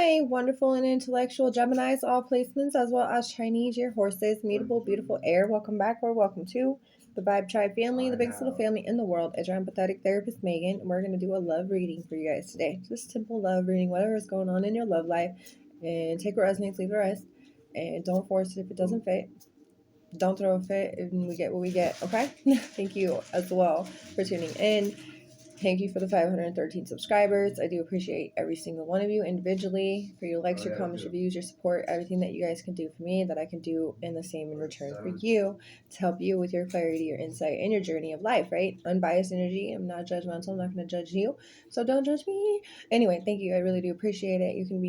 my wonderful and intellectual Geminis, all placements, as well as Chinese, your horses, mutable, beautiful air. Welcome back or welcome to the Vibe Tribe family, the biggest little family in the world. As your empathetic therapist, Megan, and we're going to do a love reading for you guys today. Just simple love reading, whatever is going on in your love life. And take what resonates, leave the rest. And don't force it if it doesn't fit. Don't throw a fit and we get what we get, okay? Thank you as well for tuning in. Thank you for the 513 subscribers. I do appreciate every single one of you individually for your likes, your comments, your views, your support, everything that you guys can do for me that I can do in the same in return for you to help you with your clarity, your insight, and your journey of life, right? Unbiased energy. I'm not judgmental. I'm not going to judge you. So don't judge me. Anyway, thank you. I really do appreciate it. You can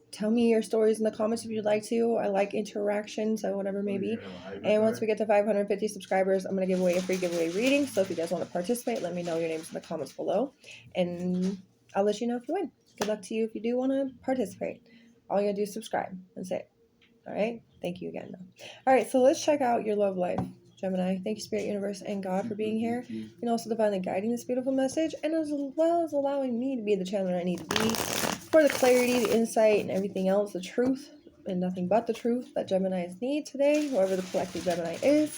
tell me your stories in the comments if you'd like to. I like interaction, so whatever maybe. And once we get to 550 subscribers, I'm going to give away a free giveaway reading. So if you guys want to participate, let me know your names in the comments below. And I'll let you know if you win. Good luck to you if you do want to participate. All you got to do is subscribe. That's it. All right? Thank you again, though. All right, so let's check out your love life, Gemini. Thank you, Spirit, Universe, and God for being here. And also divinely guiding this beautiful message. And as well as allowing me to be the channeler I need to be for the clarity, the insight, and everything else, the truth, and nothing but the truth that Geminis need today, whoever the collective Gemini is.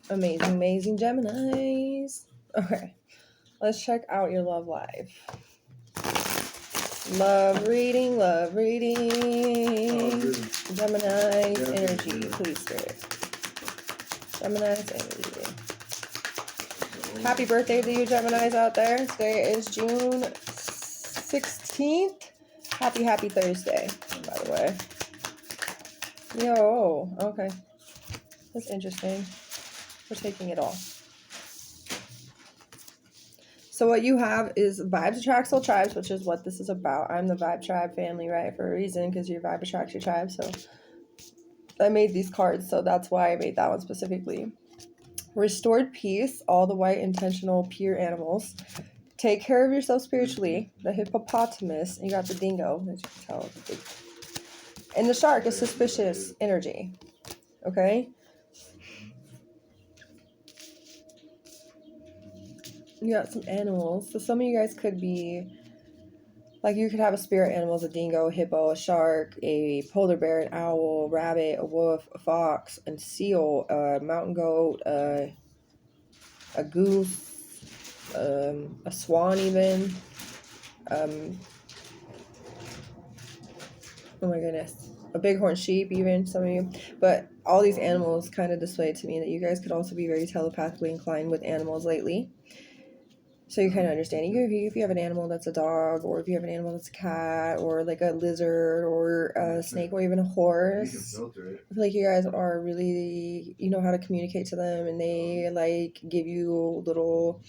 Amazing, amazing Geminis. Okay, let's check out your love life. Love reading, love reading. Gemini's energy, please, Spirit. Gemini's energy. Happy birthday to you, Geminis out there. Today is June 16th. Happy Thursday, by the way. Yo, okay. That's interesting. We're taking it all. So what you have is vibes attract soul tribes, which is what this is about. I'm the Vibe Tribe family, right? For a reason, because your vibe attracts your tribe. So I made these cards, so that's why I made that one specifically. Restored peace, all the white, intentional, pure animals. Take care of yourself spiritually. The hippopotamus, you got the dingo, as you can tell. And the shark is suspicious energy. Okay? You got some animals. So some of you guys could be, like, you could have a spirit animal, a dingo, a hippo, a shark, a polar bear, an owl, a rabbit, a wolf, a fox, a seal, a mountain goat, a goose, a swan even. Oh my goodness. A bighorn sheep even, some of you. But all these animals kind of display to me that you guys could also be very telepathically inclined with animals lately. So you kind of understand. If you have an animal that's a dog, or if you have an animal that's a cat, or like a lizard, or a snake, or even a horse. I feel like you guys are really, you know how to communicate to them, and they like give you little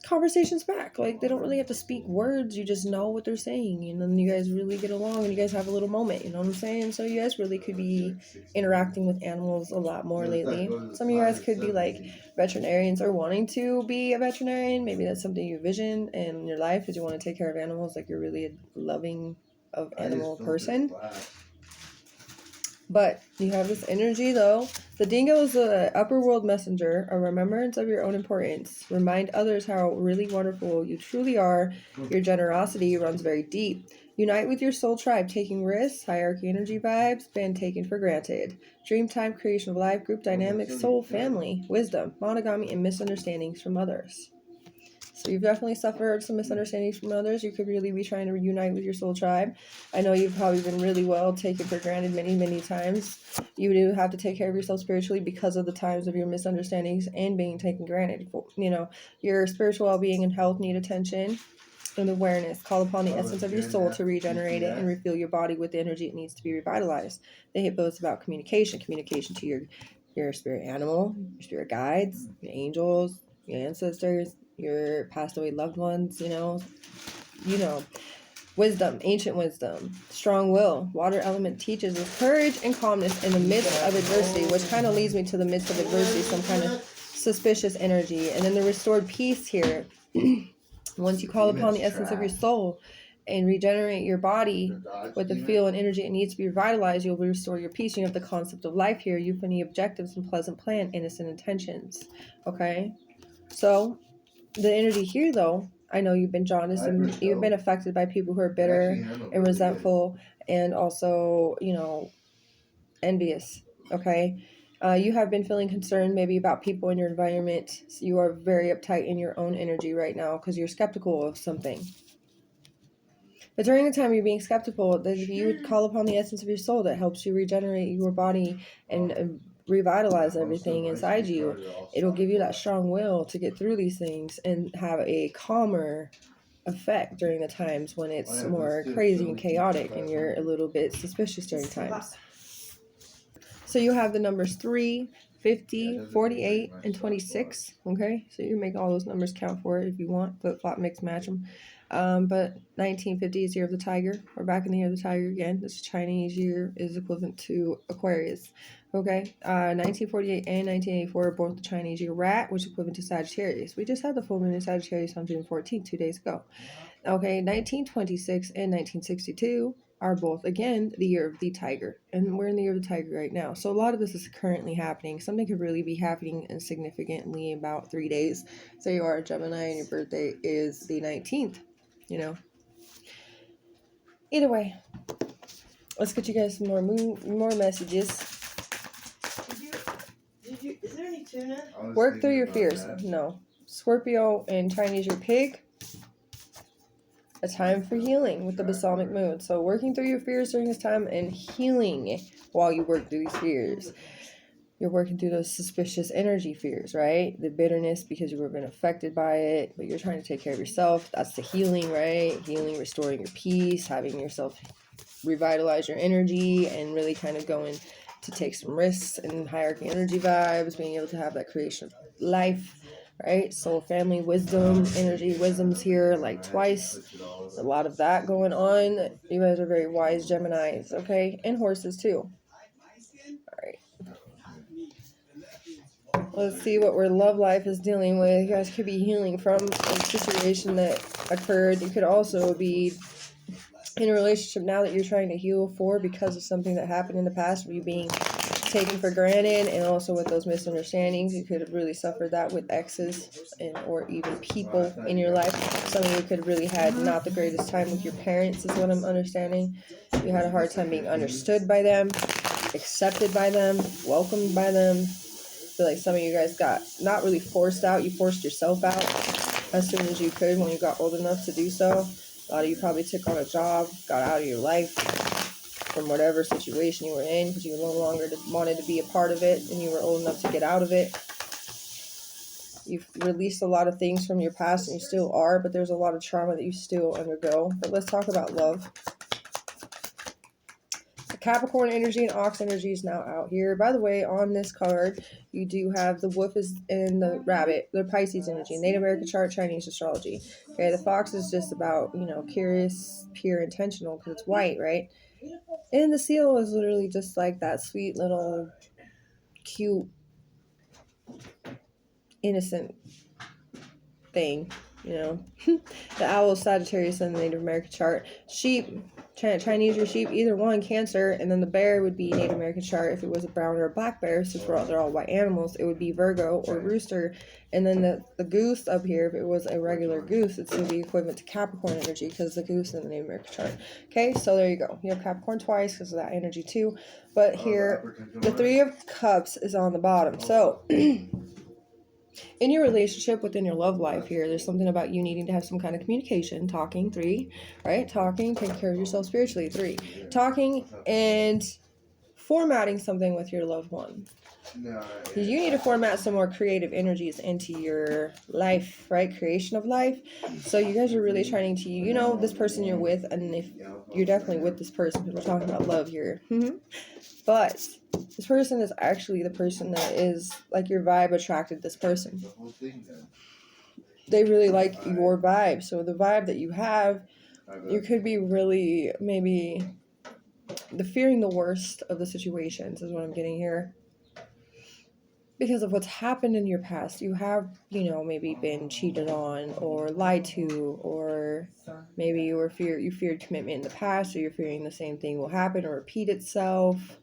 conversations back. Like, they don't really have to speak words, you just know what they're saying, and then you guys really get along and you guys have a little moment, you know what I'm saying? So you guys really could be interacting with animals a lot more lately. Some of you guys could be like veterinarians or wanting to be a veterinarian. Maybe that's something you vision in your life, because you want to take care of animals, like you're really a loving of animal person. But you have this energy, though. The dingo is an upper world messenger, a remembrance of your own importance. Remind others how really wonderful you truly are. Your generosity runs very deep. Unite with your soul tribe, taking risks, hierarchy energy vibes, been taken for granted. Dream time, creation of life, group dynamics, soul, family, wisdom, monogamy, and misunderstandings from others. So you've definitely suffered some misunderstandings from others. You could really be trying to reunite with your soul tribe. I know you've probably been really well taken for granted many, many times. You do have to take care of yourself spiritually because of the times of your misunderstandings and being taken granted. You know, your spiritual well-being and health need attention and awareness. Call upon the essence of your soul to regenerate it and refill your body with the energy it needs to be revitalized. The hippo is about communication to your spirit animal, your spirit guides, your angels, your ancestors, your passed away loved ones, you know, wisdom, ancient wisdom, strong will. Water element teaches us courage and calmness in the midst of adversity, which kind of leads me to the midst of adversity, some kind of suspicious energy. And then the restored peace here. Once you call upon the essence of your soul and regenerate your body with the feel and energy it needs to be revitalized, you'll restore your peace. You have the concept of life here, euphony, objectives, and pleasant plan, innocent intentions. Okay? So the energy here, though, I know you've been jaundiced and you've been affected by people who are bitter and resentful and also, envious. Okay. You have been feeling concerned maybe about people in your environment. So you are very uptight in your own energy right now because you're skeptical of something. But during the time you're being skeptical, that if you would call upon the essence of your soul that helps you regenerate your body and revitalize everything inside you, it'll give you that strong will to get through these things and have a calmer effect during the times when it's more crazy and chaotic and you're a little bit suspicious during times. So you have the numbers 3, 50, 48, and 26. Okay, so you can make all those numbers count for it if you want. Flip flop, mix, match them. But 1950 is year of the tiger. We're back in the year of the tiger again. This Chinese year is equivalent to Aquarius. Okay, 1948 and 1984 are both the Chinese year rat, which is equivalent to Sagittarius. We just had the full moon in Sagittarius on June 14th, 2 days ago. Okay, 1926 and 1962 are both, again, the year of the tiger. And we're in the year of the tiger right now. So a lot of this is currently happening. Something could really be happening in significantly about 3 days. So you are a Gemini and your birthday is the 19th, Either way, let's get you guys some more messages. Is there any tuna? Work through your fears. No. Scorpio and Chinese year pig. A time for healing with the balsamic moon. So working through your fears during this time and healing while you work through these fears. You're working through those suspicious energy fears, right? The bitterness because you were been affected by it, but you're trying to take care of yourself. That's the healing, right? Healing, restoring your peace, having yourself revitalize your energy and really kind of going to take some risks and hierarchy energy vibes, being able to have that creation of life, right? Soul, family, wisdom, energy, wisdom's here like twice. A lot of that going on. You guys are very wise Geminis, okay? And horses too. All right. Let's see what our love life is dealing with. You guys could be healing from a situation that occurred. You could also be in a relationship now that you're trying to heal for because of something that happened in the past, where you being taken for granted, and also with those misunderstandings. You could have really suffered that with exes or even people in your life. Some of you could have really had not the greatest time with your parents, is what I'm understanding. You had a hard time being understood by them, accepted by them, welcomed by them. I feel like some of you guys got not really forced out. You forced yourself out as soon as you could when you got old enough to do so. A lot of you probably took on a job, got out of your life from whatever situation you were in because you no longer wanted to be a part of it and you were old enough to get out of it. You've released a lot of things from your past and you still are, but there's a lot of trauma that you still undergo. But let's talk about love. The Capricorn energy and Ox energy is now out here. By the way, on this card, you do have the wolf and the rabbit, the Pisces energy, Native American chart, Chinese astrology. Okay, the fox is just about, curious, pure, intentional because it's white, right? And the seal is literally just like that sweet little cute, innocent thing, The owl is Sagittarius in the Native American chart. Sheep, Chinese or sheep, either one, Cancer, and then the bear would be Native American chart. If it was a brown or a black bear, since they're all white animals, it would be Virgo or rooster. And then the goose up here, if it was a regular goose, it's going to be equivalent to Capricorn energy because the goose in the Native American chart. Okay, so there you go. You have Capricorn twice because of that energy too. But here, the Three of Cups is on the bottom. So in your relationship, within your love life here, there's something about you needing to have some kind of communication, talking, 3, right? Talking, taking care of yourself spiritually, 3. Talking and formatting something with your loved one. Because you need to format some more creative energies into your life, right? Creation of life. So you guys are really trying to, this person you're with, and if you're definitely with this person, because we're talking about love here. But this person is actually the person that is, like, your vibe attracted this person. They really like your vibe. So the vibe that you have, you could be really maybe fearing the worst of the situations is what I'm getting here. Because of what's happened in your past. You have, maybe been cheated on or lied to, or maybe you feared commitment in the past, or you're fearing the same thing will happen or repeat itself.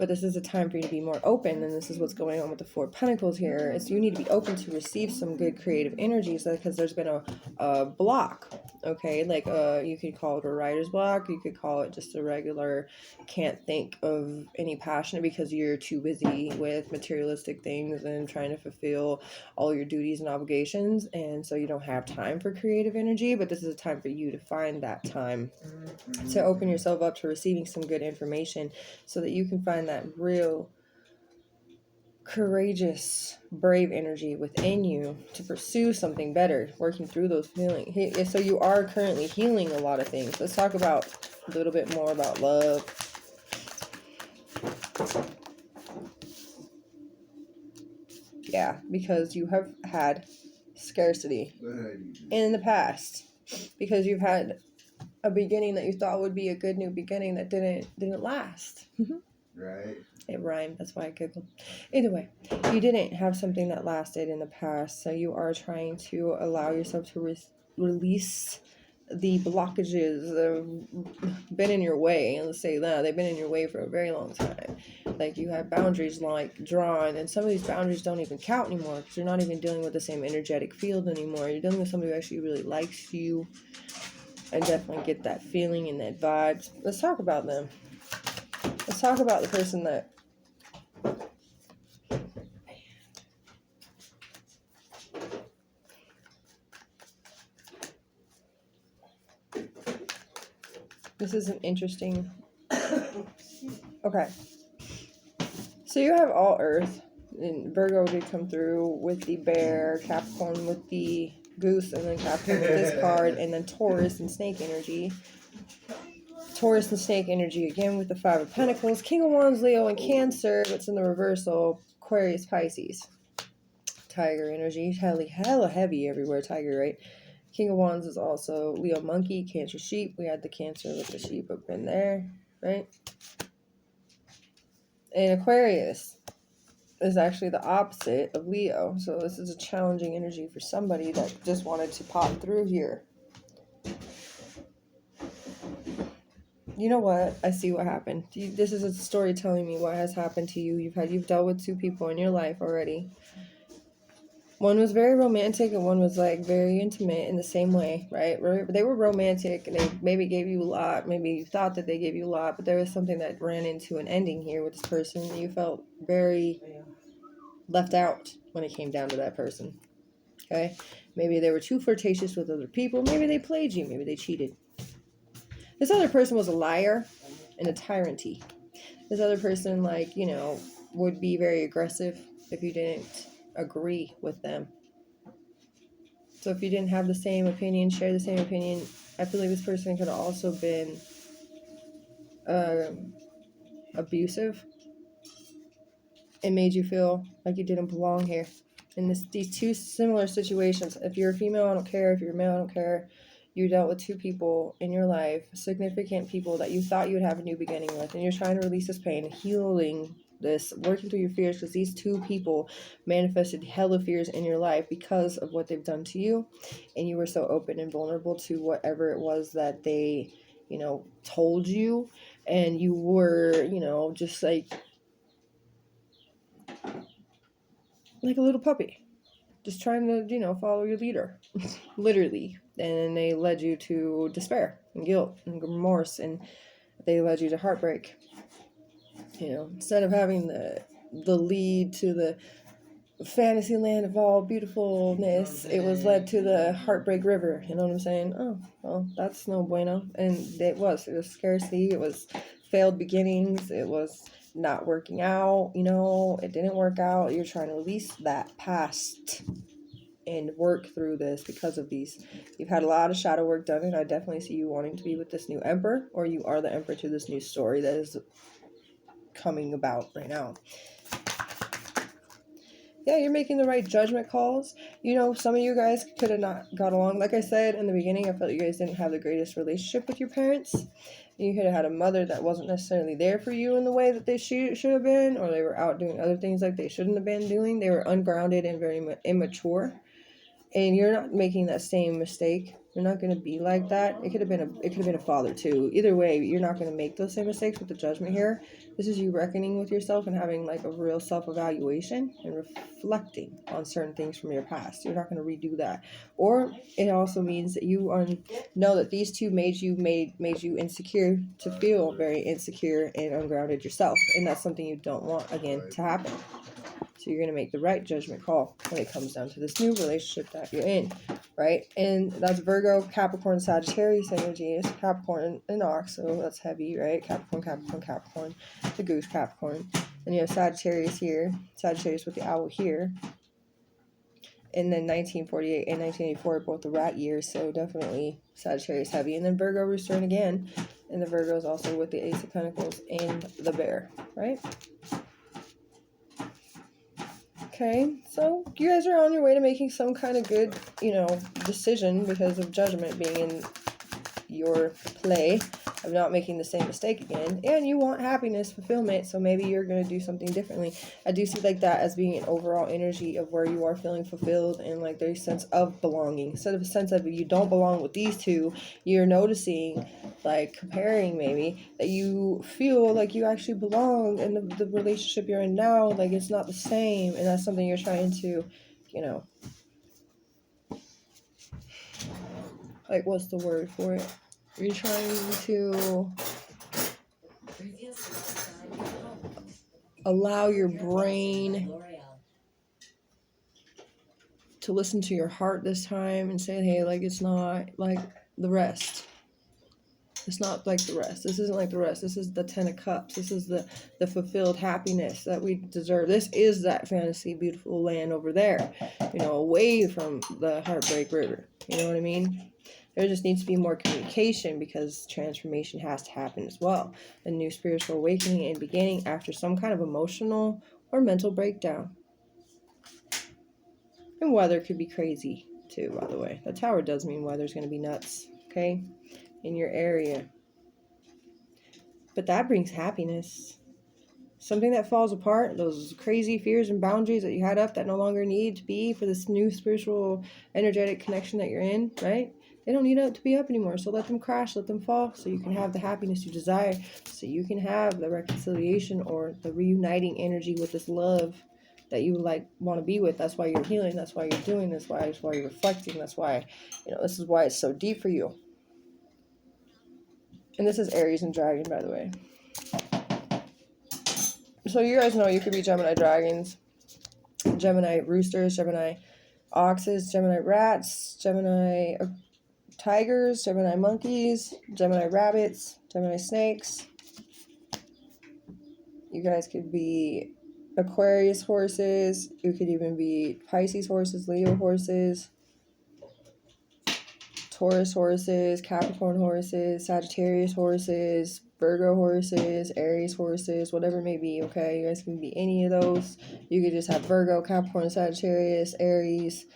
But this is a time for you to be more open, and this is what's going on with the Four of Pentacles here. Is you need to be open to receive some good creative energies, because there's been a block, okay? Like you could call it a writer's block, you could call it just a regular can't think of any passion because you're too busy with materialistic things and trying to fulfill all your duties and obligations, and so you don't have time for creative energy. But this is a time for you to find that time to open yourself up to receiving some good information so that you can find that real courageous, brave energy within you to pursue something better, working through those feelings. So you are currently healing a lot of things. Let's talk about a little bit more about love. Yeah, because you have had scarcity in the past, because you've had a beginning that you thought would be a good new beginning that didn't last. Right. It rhymed, that's why I giggled. Either way, you didn't have something that lasted in the past, so you are trying to allow yourself to release the blockages that have been in your way. And let's say that they've been in your way for a very long time. Like you have boundaries like drawn, and some of these boundaries don't even count anymore because you're not even dealing with the same energetic field anymore. You're dealing with somebody who actually really likes you. I definitely get that feeling and that vibe. Let's talk about them. Let's talk about the person that this is an interesting. Okay. So you have all Earth, and Virgo did come through with the bear, Capricorn with the goose, and then Capricorn with this card, and then Taurus and snake energy. Taurus and snake energy again with the Five of Pentacles, King of Wands, Leo, and Cancer. What's in the reversal? Aquarius, Pisces. Tiger energy, hella heavy everywhere. Tiger, right? King of Wands is also Leo, monkey, Cancer, sheep. We had the Cancer with the sheep up in there, right? And Aquarius is actually the opposite of Leo. So this is a challenging energy for somebody that just wanted to pop through here. You know what? I see what happened. This is a story telling me what has happened to you. You've dealt with two people in your life already. One was very romantic and one was like very intimate in the same way, right? They were romantic and they maybe gave you a lot. Maybe you thought that they gave you a lot, but there was something that ran into an ending here with this person. You felt very left out when it came down to that person. Okay? Maybe they were too flirtatious with other people. Maybe they played you. Maybe they cheated. This other person was a liar and a tyrant-y. This other person, like, would be very aggressive if you didn't agree with them. So if you didn't have the same opinion, share the same opinion, I feel like this person could have also been abusive and made you feel like you didn't belong here. In these two similar situations, if you're a female, I don't care. If you're a male, I don't care. You dealt with two people in your life, significant people that you thought you would have a new beginning with, and you're trying to release this pain, healing this, working through your fears, because these two people manifested hella fears in your life because of what they've done to you, and you were so open and vulnerable to whatever it was that they, told you, and you were, just like a little puppy, just trying to, follow your leader, literally. And they led you to despair and guilt and remorse, and they led you to heartbreak. Instead of having the lead to the fantasy land of all beautifulness, it was led to the heartbreak river. You know what I'm saying? Oh, well, that's no bueno. And it was scarcity. It was failed beginnings. It was not working out. It didn't work out. You're trying to release that past and work through this because of these. You've had a lot of shadow work done, and I definitely see you wanting to be with this new emperor, or you are the emperor to this new story that is coming about right now. Yeah, you're making the right judgment calls. Some of you guys could have not got along. Like I said in the beginning, I felt you guys didn't have the greatest relationship with your parents. You could have had a mother that wasn't necessarily there for you in the way that they should have been, or they were out doing other things like they shouldn't have been doing. They were ungrounded and very immature. And you're not making that same mistake You're not going to be like that. It could have been a father too. Either way, you're not going to make those same mistakes with the Judgment here. This is you reckoning with yourself and having like a real self-evaluation and reflecting on certain things from your past. You're not going to redo that. Or it also means that you know that these two made you insecure, to feel very insecure and ungrounded yourself, and that's something you don't want again to happen. So you're going to make the right judgment call when it comes down to this new relationship that you're in, right? And that's Virgo, Capricorn, Sagittarius energies. Capricorn and Ox, so that's heavy, right? Capricorn. The Goose Capricorn. And you have Sagittarius here. Sagittarius with the owl here. And then 1948 and 1984 are both the rat years, so definitely Sagittarius heavy. And then Virgo return again. And the Virgo is also with the Ace of Pentacles and the Bear, right? Okay, so you guys are on your way to making some kind of good, decision because of Judgment being in your play of not making the same mistake again, and you want happiness, fulfillment, so maybe you're going to do something differently. I do see like that as being an overall energy of where you are feeling fulfilled and like there's a sense of belonging. Instead of a sense of you don't belong with these two, you're noticing, like comparing maybe, that you feel like you actually belong in the relationship you're in now, like it's not the same, and that's something you're trying to, like, what's the word for it? You're trying to allow your brain to listen to your heart this time and say, hey, like, it's not like the rest. It's not like the rest. This isn't like the rest. This is the 10 of Cups. This is the fulfilled happiness that we deserve. This is that fantasy, beautiful land over there, away from the heartbreak river. You know what I mean? There just needs to be more communication because transformation has to happen as well. A new spiritual awakening and beginning after some kind of emotional or mental breakdown. And weather could be crazy too, by the way. The Tower does mean weather's going to be nuts, okay, in your area. But that brings happiness. Something that falls apart, those crazy fears and boundaries that you had up that no longer need to be for this new spiritual, energetic connection that you're in, right? They don't need to be up anymore, so let them crash, let them fall, so you can have the happiness you desire, so you can have the reconciliation or the reuniting energy with this love that you want to be with. That's why you're healing, that's why you're doing this, that's why you're reflecting, that's why, this is why it's so deep for you. And this is Aries and Dragon, by the way. So you guys know you could be Gemini dragons, Gemini roosters, Gemini oxes, Gemini rats, Gemini tigers, Gemini monkeys, Gemini rabbits, Gemini snakes. You guys could be Aquarius horses. You could even be Pisces horses, Leo horses, Taurus horses, Capricorn horses, Sagittarius horses, Virgo horses, Aries horses, whatever it may be, okay? You guys can be any of those. You could just have Virgo, Capricorn, Sagittarius, Aries,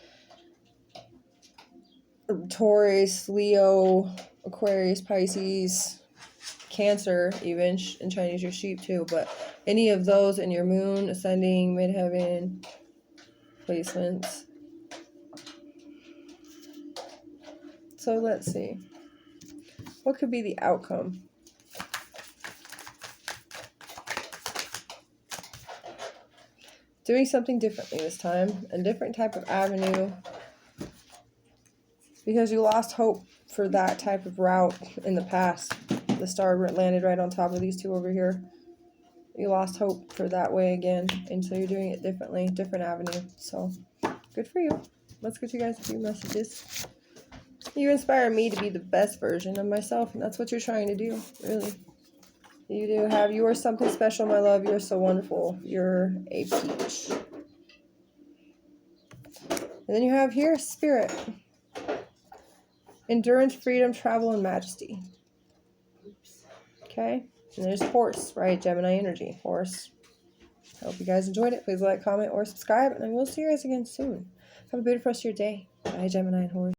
Taurus, Leo, Aquarius, Pisces, Cancer, even in Chinese, your sheep too. But any of those in your moon, ascending, midheaven placements. So let's see. What could be the outcome? Doing something differently this time, a different type of avenue, because you lost hope for that type of route in the past. The star landed right on top of these two over here. You lost hope for that way again, and so you're doing it differently, different avenue. So good for you. Let's get you guys a few messages. You inspire me to be the best version of myself, and that's what you're trying to do, really. You do have, you are something special, my love. You're so wonderful. You're a peach. And then you have here, Spirit. Endurance, freedom, travel, and majesty. Okay? And there's Horse, right? Gemini energy. Horse. I hope you guys enjoyed it. Please like, comment, or subscribe, and I will see you guys again soon. Have a beautiful rest of your day. Bye, Gemini and Horse.